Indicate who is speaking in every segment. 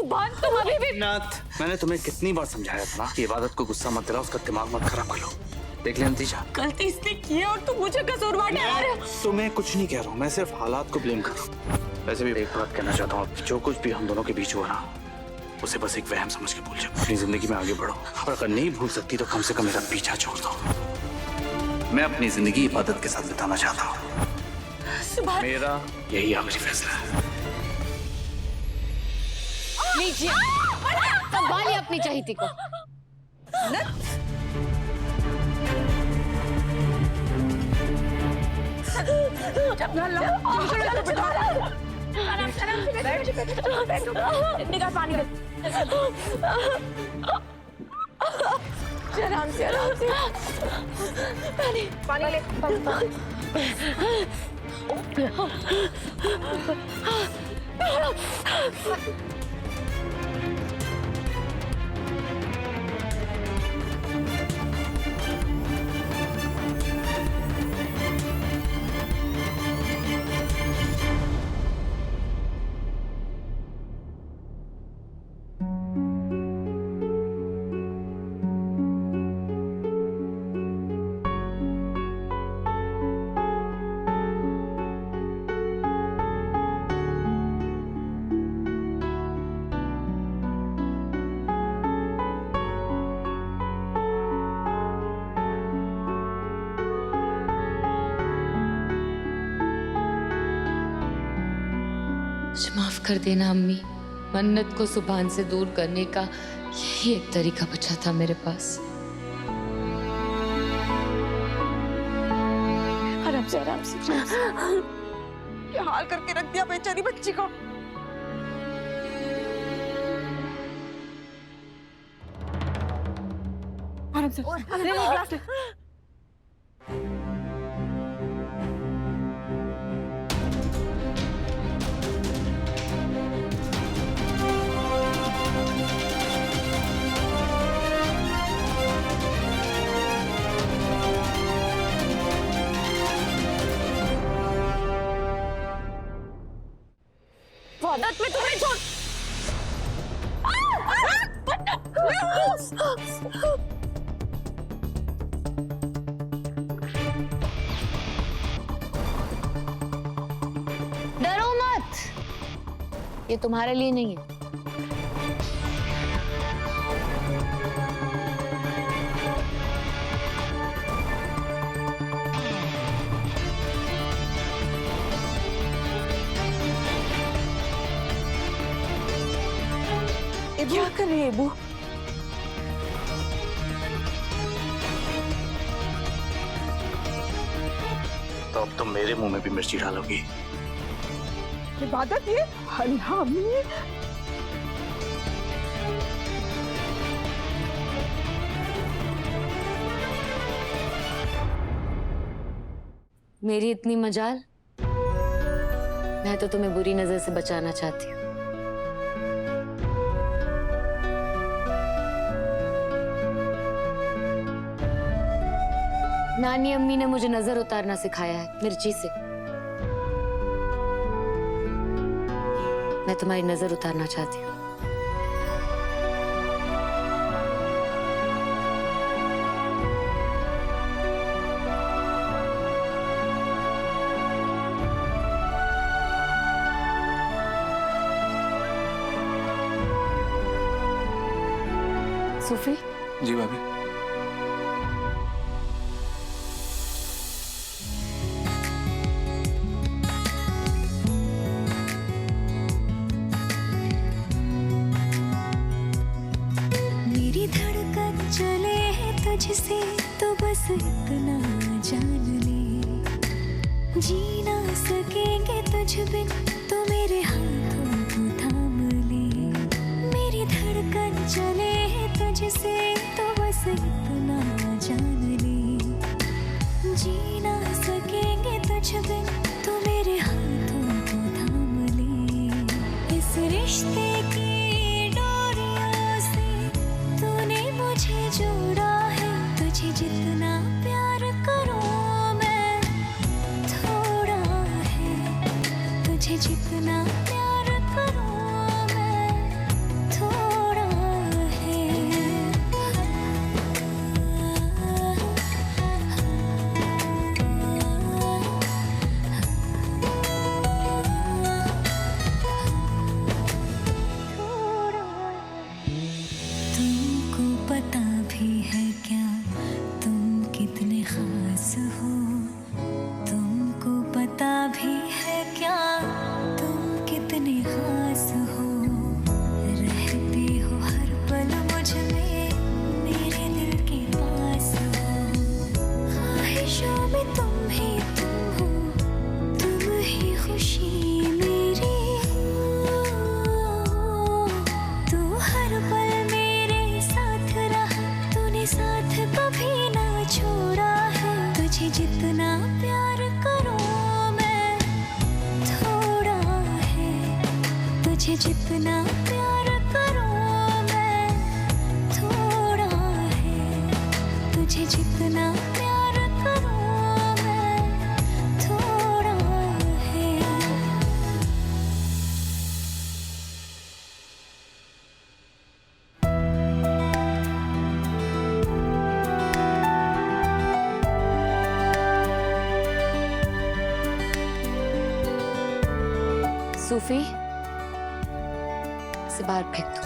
Speaker 1: सुभान तुम अभी भी।
Speaker 2: नाथ, मैंने तुम्हें कितनी बार समझाया था ना कि इबादत को गुस्सा मत दिलाओ, उसका दिमाग मत खराब करो। देख ले नतीजा।
Speaker 1: गलती इसने की है और तुम मुझे कसूरवार ठहरा रहे हो।
Speaker 2: तुम्हें कुछ नहीं कह रहा हूँ, मैं सिर्फ हालात को ब्लेम कर रहा हूँ। वैसे भी एक बात कहना चाहता हूँ, जो कुछ भी हम दोनों के बीच हुआ ना, उसे बस एक वहम समझ के भूल जाओ। अपनी जिंदगी में आगे बढ़ो, और अगर नहीं भूल सकती तो कम से कम मेरा पीछा छोड़ दो। मैं अपनी जिंदगी इबादत के साथ बिताना चाहता हूँ। मेरा यही आखिरी फैसला है।
Speaker 3: लीजिए, संभालिए अपनी चहेती को।
Speaker 1: निकाल पानी। आराम से, आराम से। पानी ले।
Speaker 3: माफ कर देना अम्मी, मन्नत को सुभान से दूर करने का यही एक तरीका बचा था मेरे पास।
Speaker 1: आराम से, आराम से। क्या हाल करके रख दिया बेचारी बच्ची को। आराम से, ग्लास ले। आदत में तुम्हें छोड़।
Speaker 3: डरो मत, ये तुम्हारे लिए नहीं है।
Speaker 1: क्या कर रही है बू?
Speaker 2: तो अब तुम मेरे मुंह में भी मिर्ची डालोगी।
Speaker 1: इबादत ये हरामी।
Speaker 3: मेरी इतनी मजाल, मैं तो तुम्हें बुरी नजर से बचाना चाहती हूँ। नानी अम्मी ने मुझे नजर उतारना सिखाया है मिर्ची से। मैं तुम्हारी नजर उतारना चाहती हूँ। सूफी
Speaker 2: जी भाभी।
Speaker 4: तुझसे तो बस इतना जान ले, जी ना सकेंगे तुझ बिन, तो मेरे हाथों को थाम ले। मेरी धड़कन चले तुझसे तो बस इतना जान ले, जी ना सकेंगे तुझ बिन, तो मेरे हाथों को थाम ले। इस रिश्ते की डोरियों से तूने मुझे जोड़ा है, तुझे जितना प्यार करूं मैं थोड़ा है, तुझे जितना प्यार करूं मैं जितना प्यार करूं मैं थोड़ा है, तुझे जितना प्यार करूं मैं थोड़ा है।
Speaker 3: सूफी, इसे बाहर फेंक दो।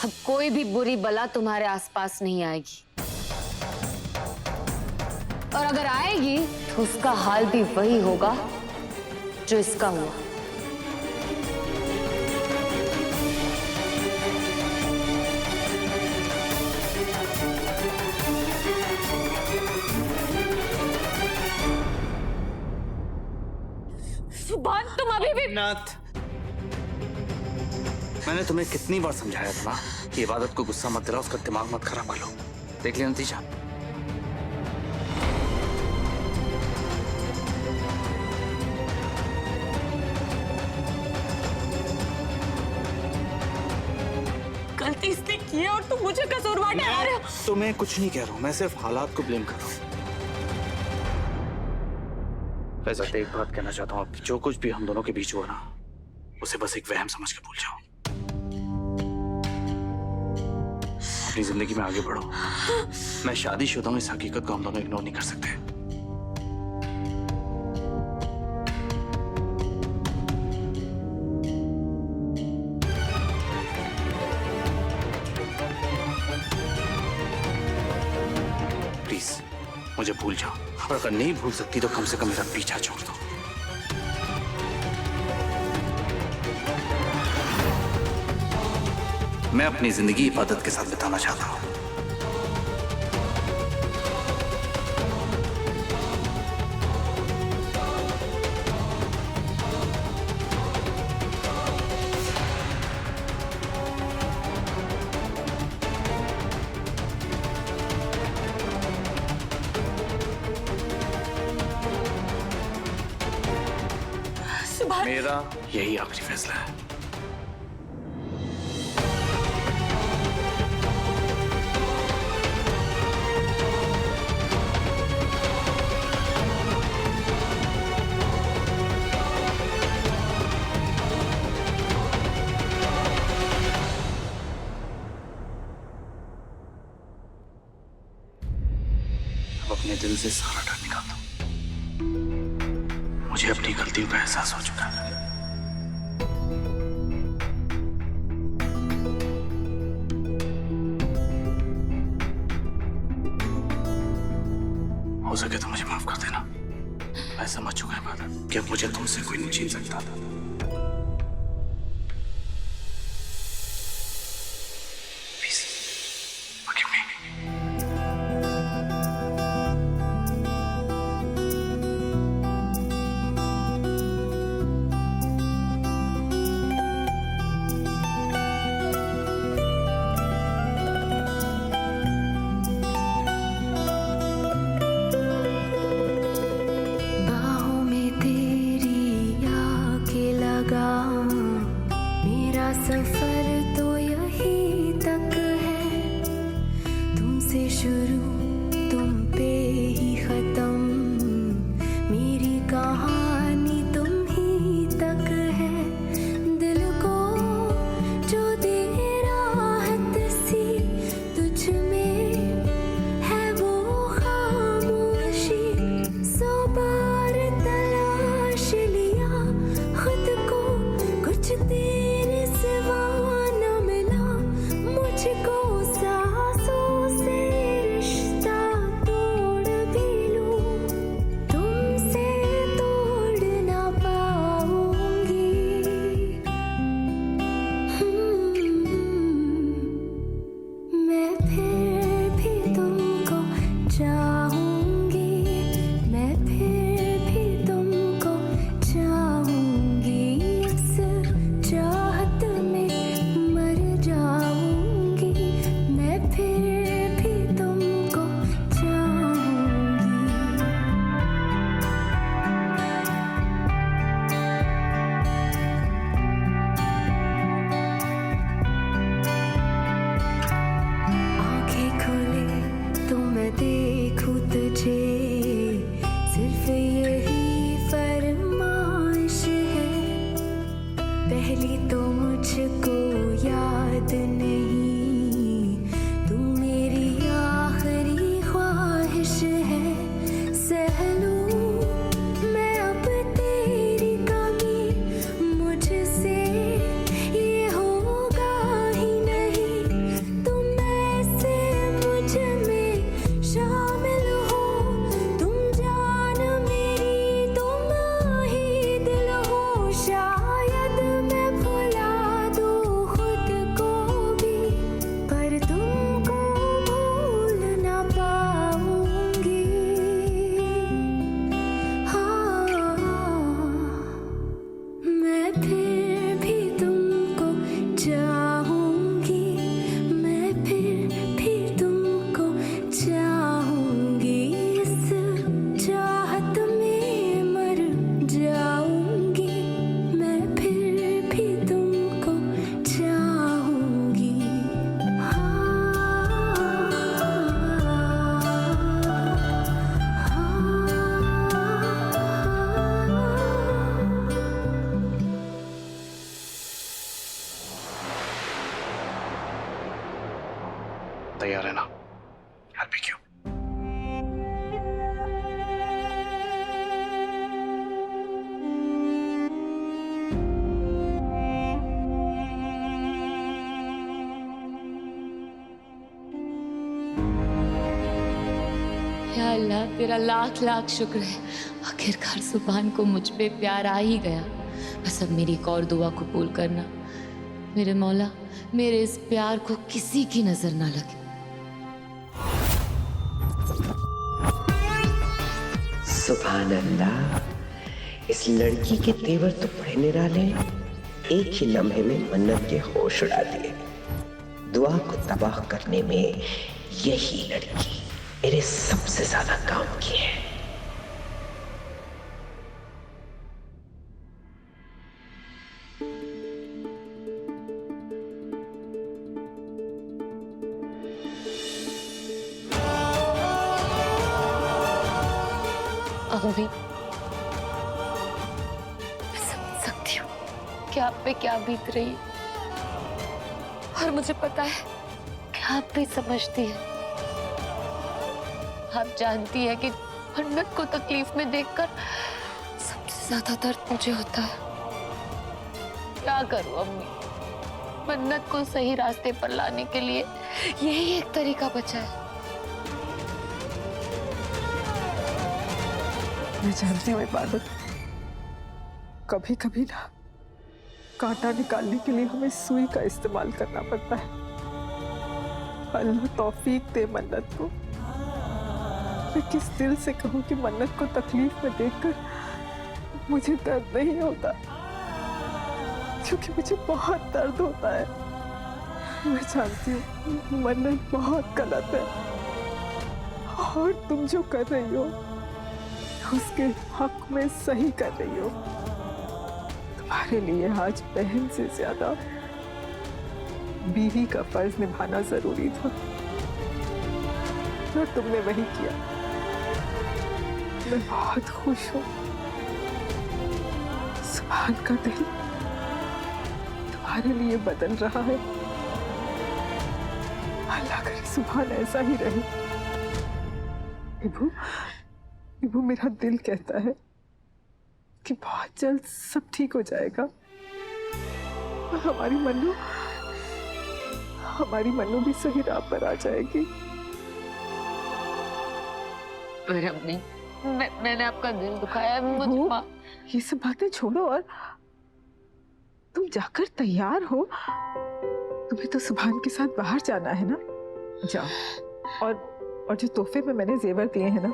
Speaker 3: अब कोई भी बुरी बला तुम्हारे आसपास नहीं आएगी, और अगर आएगी तो उसका हाल भी वही होगा जो इसका हुआ। सुभान, तुम अभी भी
Speaker 2: नाथ, मैंने तुम्हें कितनी बार समझाया था ना कि इबादत को गुस्सा मत दिलाओ, उसका दिमाग मत खराब कर लो। देख लिया नतीजा।
Speaker 1: गलती इसने की है और तुम मुझे कसूरवार ठहरा रहे हो।
Speaker 2: तुम्हें कुछ नहीं कह रहा हूं, मैं सिर्फ हालात को ब्लेम कर रहा हूं। वैसे एक बात कहना चाहता हूँ, जो कुछ भी हम दोनों के बीच हुआ ना, उसे बस एक वहम समझ के भूल जाओ। अपनी जिंदगी में आगे बढ़ो। मैं शादीशुदा हूं, इस हकीकत को हम दोनों इग्नोर नहीं कर सकते। प्लीज मुझे भूल जाओ, और अगर नहीं भूल सकती तो कम से कम मेरा पीछा छोड़ दो। मैं अपनी जिंदगी इबादत के साथ बिताना चाहता हूं। मेरा यही आखिरी फैसला है। अब अपने दिल से सारा डर निकाल दो। मुझे अपनी गलतियों का एहसास हो चुका है। हो सके तो मुझे माफ कर देना। मैं समझ चुका है बात कि अब मुझे तुमसे कोई नहीं छीन सकता था। Please, forgive me.
Speaker 4: बाहों में तेरी आके लगा, मेरा सफर तो यही तक है। तुमसे शुरू तुम पे ही खत्म, मेरी कहानी तुम ही तक है। दिल को जो दे राहत सी तुझ में है वो खामोशी। 100 बार तलाश लिया खुद को, कुछ तेरे सिवा न मिला मुझको। सांसों से रिश्ता तोड़ भी लूं,
Speaker 2: I'll pick you.
Speaker 3: या अल्लाह, तेरा लाख लाख शुक्र है, आखिरकार सुभान को मुझ पे प्यार आ ही गया। बस अब मेरी एक और दुआ कबूल करना, मेरे मौला, मेरे इस प्यार को किसी की नजर ना लगे।
Speaker 5: सुभान अल्लाह, इस लड़की के तेवर तो बड़े निराले, एक ही लम्हे में मन्नत के होश उड़ा दिए। दुआ को तबाह करने में यही लड़की मेरे सबसे ज्यादा काम की है।
Speaker 3: अम्मी, मैं समझ सकती हूँ कि आप पे क्या बीत रही है, और मुझे पता है कि आप भी समझती है। आप जानती है कि मन्नत को तकलीफ में देखकर सबसे ज्यादा दर्द मुझे होता है। क्या करूं अम्मी, मन्नत को सही रास्ते पर लाने के लिए यही एक तरीका बचा है।
Speaker 1: मैं जानती हूँ इबादत, कभी कभी ना कांटा निकालने के लिए हमें सुई का इस्तेमाल करना पड़ता है। अल्लाह तौफीक दे मन्नत को। मैं किस दिल से कहूँ कि मन्नत को तकलीफ में देखकर मुझे दर्द नहीं होता, क्योंकि मुझे बहुत दर्द होता है। मैं जानती हूँ मन्नत बहुत गलत है, और तुम जो कर रही हो उसके हक में सही कर रही हो। तुम्हारे लिए आज बहन से ज्यादा बीवी का फर्ज निभाना जरूरी था, और तुमने वही किया। मैं बहुत खुश हूँ। सुभान का दिल तुम्हारे लिए बदल रहा है। अल्लाह करे सुभान ऐसा ही रहे। इबू, मेरा दिल कहता है कि बहुत जल्द सब ठीक हो जाएगा, और हमारी मन्नू भी सही राह पर आ जाएगी।
Speaker 3: पर अम्मी, मैंने आपका दिल दुखाया है, मुझे
Speaker 1: ये सब बातें छोड़ो और तुम जाकर तैयार हो। तुम्हें तो सुभान के साथ बाहर जाना है ना, जाओ। और जो तोहफे में मैंने जेवर दिए हैं ना,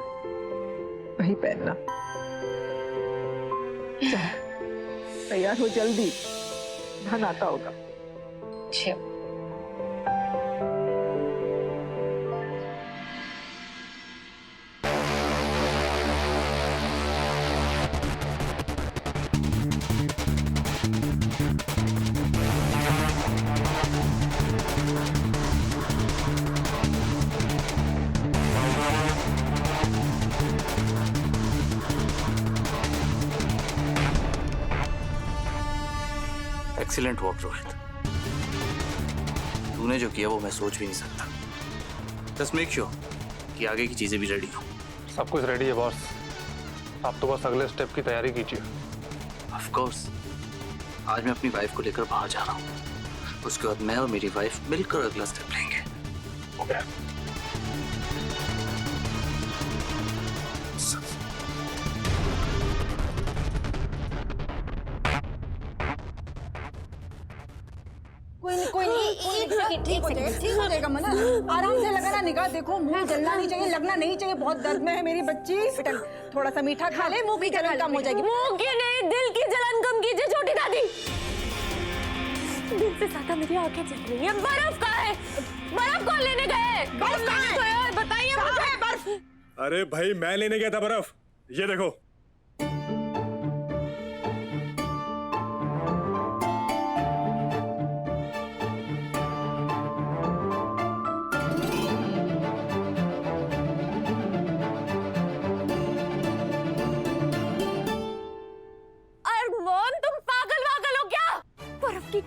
Speaker 1: वही पहनना। तैयार हो जल्दी, धन आता होगा।
Speaker 2: एक्सीलेंट वर्क रोहित, तूने जो किया वो मैं सोच भी नहीं सकता। जस्ट मेक श्योर कि आगे की चीजें भी रेडी हो।
Speaker 6: सब कुछ रेडी है बॉस, आप तो बस अगले स्टेप की तैयारी कीजिए।
Speaker 2: ऑफ कोर्स, आज मैं अपनी वाइफ को लेकर बाहर जा रहा हूँ। उसके बाद मैं और मेरी वाइफ मिलकर अगला स्टेप लेंगे।
Speaker 6: ओके।
Speaker 7: कोई नहीं, ठीक हो जाएगा मना। आराम से लगाना, निगाह देखो, मुंह जलना नहीं चाहिए, लगना नहीं चाहिए। बहुत दर्द में है मेरी बच्ची। थोड़ा सा मीठा खा ले, मुंह की जलन कम हो जाएगी।
Speaker 8: मुंह की नहीं, दिल की जलन कम कीजिए छोटी दादी। दिल से ज्यादा मेरी आंखें जल रही हैं। बर्फ कहाँ है? बर्फ कौन लेने गए?
Speaker 7: बर्फ कहाँ है?
Speaker 8: बताइए मुझे।
Speaker 7: बर्फ?
Speaker 6: अरे भाई, मैं लेने गया था बर्फ, ये देखो।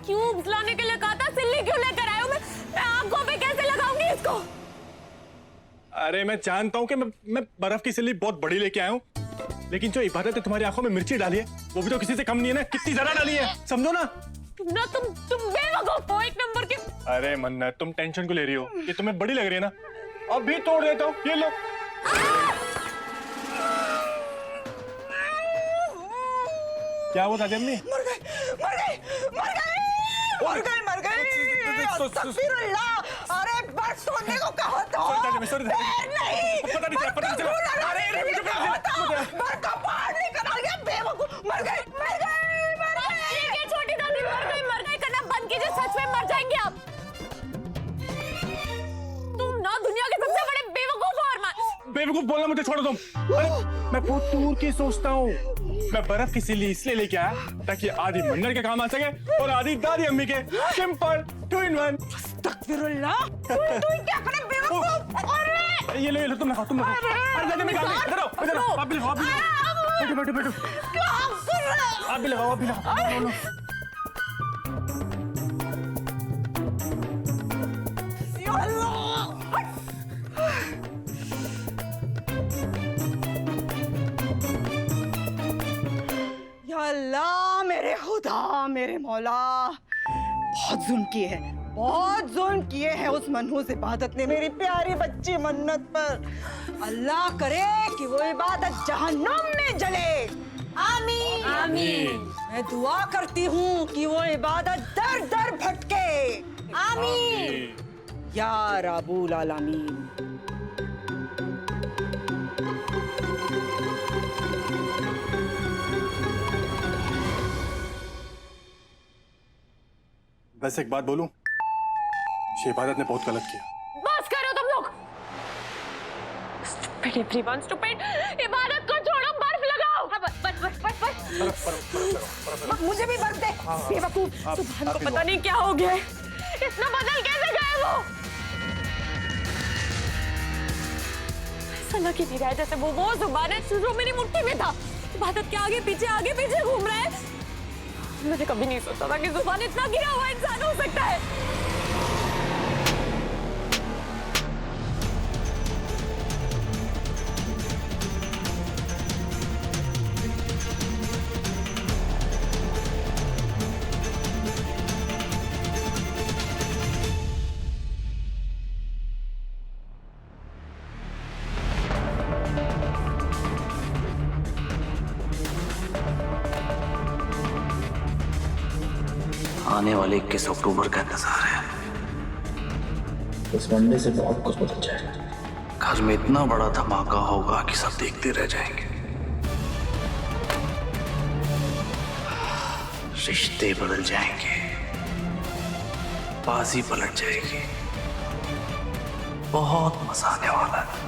Speaker 8: क्यूब्स लाने के लिए कहा था, सिल्ली क्यों लेकर आए हो? मैं आंखों पे कैसे लगाऊंगी इसको?
Speaker 9: अरे मैं जानता हूँ कि मैं बर्फ की सिल्ली बहुत बड़ी लेके आया हूँ, लेकिन जो इबादत ने तुम्हारी आंखों में मिर्ची डाली है वो भी तो किसी से कम नहीं है ना। कितनी ज्यादा डाली है, समझो ना।
Speaker 8: ना तुम बेवकूफ हो एक नंबर के।
Speaker 9: अरे मन्नत, तुम टेंशन को ले रही हो, ये तुम्हें बड़ी लग रही है ना। अभी तोड़ देता हूँ, ये लो। क्या हुआ दादी अम्मी?
Speaker 7: मर गए मर गए मर गए मर गए मर गए। अस्तगफिरुल्लाह। अरे बर्फ तोड़ने को कहा था। नहीं
Speaker 9: पता नहीं चला।
Speaker 7: अरे बर्फ का पहाड़ निकल गया बेवकूफ। मर गए मर गए मर गए।
Speaker 8: ठीक है छोटी दादी, मर गए करना बंद कीजिए, सच में मर जाएंगे आप। तुम ना दुनिया के सबसे बड़े बेवकूफ हो अरमान।
Speaker 9: बेवकूफ बोलना मुझे छोड़ो तुम। अरे मैं बहुत दूर की सोचता हूँ। मैं बर्फ की सिल्ली इसलिए लेके आया ताकि आधी मन्नत के काम आ सके और आधी दादी अम्मी के। Simple 2 in 1।
Speaker 7: अस्तगफिरुल्लाह। तू क्या करे बेवकूफ। अरे
Speaker 9: ये लो तुम लगाओ। अरे दादी अम्मी इधर आओ आप भी लगाओ। बैठो।
Speaker 7: क्या कर रहा है?
Speaker 9: आप भी लगाओ।
Speaker 7: या अल्लाह। या अल्लाह मेरे खुदा मेरे मौला, बहुत जुल्म किए हैं उस मनहूस इबादत ने मेरी प्यारी बच्ची मन्नत पर। अल्लाह करे कि वो इबादत जहन्नुम में जले। आमीन आमीन। मैं दुआ करती हूँ कि वो इबादत दर दर भटके। आमीन या रब्बुल आलमीन।
Speaker 9: बस एक बात बोलूं, ये इबादत ने बहुत गलत किया।
Speaker 8: बस करो तुम लोग। Stupid everyone, stupid। इबादत को छोड़ो, बर्फ लगाओ। बस।
Speaker 7: मुझे भी बर्फ दे बेवकूफ।
Speaker 8: सुभान को पता नहीं क्या हो गया है, इतना बदल कैसे गए वो। ऐसा लग ही नहीं रहा है जैसे वो जुबान है जो मेरी मुट्ठी में था। इबादत के आगे पीछे घूम रहा है। मैंने कभी नहीं सोचा था कि जुबान इतना गिरा हुआ इंसान हो सकता है।
Speaker 2: आने वाले 21 अक्टूबर का इंतजार है।
Speaker 5: इस मंडे से बहुत कुछ बदल जाएगा।
Speaker 2: घर में इतना बड़ा धमाका होगा कि सब देखते रह जाएंगे। रिश्ते बदल जाएंगे, बाजी पलट जाएगी। बहुत मजा आने वाला है।